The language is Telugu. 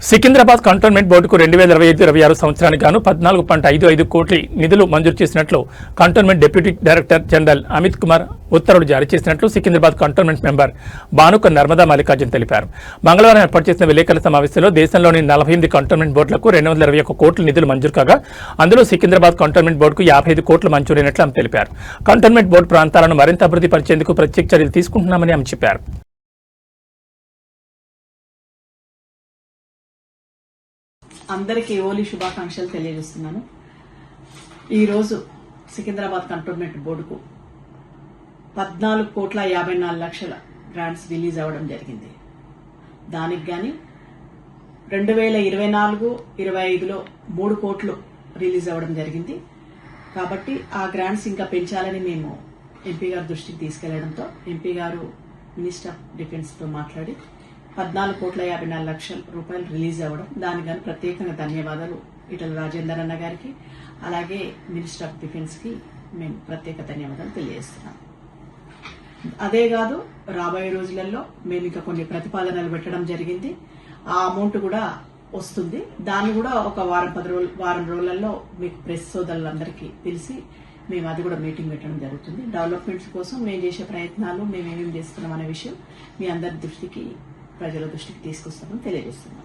సికింద్రాబాద్ కంటోన్మెంట్ బోర్డుకు 2025-26 సంవత్సరానికి గాను 14.55 కోట్ల నిధులు మంజూరు చేసినట్లు cantonment deputy director general Amit Kumar ఉత్తర్వులు జారీ చేసినట్లు సికింద్రాబాద్ కంటోన్మెంట్ మెంబర్ బానుక నర్మదా మల్లికార్జున్ తెలిపారు. మంగళవారం ఏర్పాటు చేసిన విలేకరుల సమావేశంలో దేశంలోని 48 కంటోన్మెంట్ బోర్డులకు 221 కోట్ల నిధులు మంజూరు కాగా అందులో సికింద్రాబాద్ కంటోన్మెంట్ బోర్డుకు 55 కోట్లు మంజూరైనట్లు ఆమె తెలిపారు. కంటోన్మెంట్ బోర్డు ప్రాంతాలను మరింత అభివృద్ధి పరిచేందుకు ప్రత్యేక చర్యలు తీసుకుంటున్నామని ఆమె చెప్పారు. అందరికీ హోలీ శుభాకాంక్షలు తెలియజేస్తున్నాను. ఈరోజు సికింద్రాబాద్ కంటోన్మెంట్ బోర్డుకు 14,54,00,000 గ్రాంట్స్ రిలీజ్ అవ్వడం జరిగింది. దానికి గాని 2024-25లో 3 కోట్లు రిలీజ్ అవ్వడం జరిగింది. కాబట్టి ఆ గ్రాంట్స్ ఇంకా పెంచాలని మేము ఎంపీ గారి దృష్టికి తీసుకెళ్లడంతో ఎంపీ గారు మినిస్టర్ ఆఫ్ డిఫెన్స్ తో మాట్లాడి 14,54,00,000 రూపాయలు రిలీజ్ అవ్వడం, దానికి గాను ప్రత్యేకంగా ధన్యవాదాలు ఈటల రాజేందర్ అన్న గారికి, అలాగే మినిస్టర్ ఆఫ్ డిఫెన్స్ కి మేము ప్రత్యేక ధన్యవాదాలు తెలియజేస్తున్నాం. అదే కాదు, రాబోయే రోజులలో మేము ఇంకా కొన్ని ప్రతిపాదనలు పెట్టడం జరిగింది. ఆ అమౌంట్ కూడా వస్తుంది. దాన్ని కూడా ఒక వారం రోజులలో మీకు ప్రెస్ సోదరులందరికీ తెలిసి మేము అది కూడా మీటింగ్ పెట్టడం జరుగుతుంది. డెవలప్మెంట్స్ కోసం మేము చేసే ప్రయత్నాలు మేము ఏమేమి చేస్తున్నాం అనే విషయం మీ అందరి దృష్టికి, ప్రజల దృష్టికి తీసుకొస్తామని తెలియజేస్తున్నాం.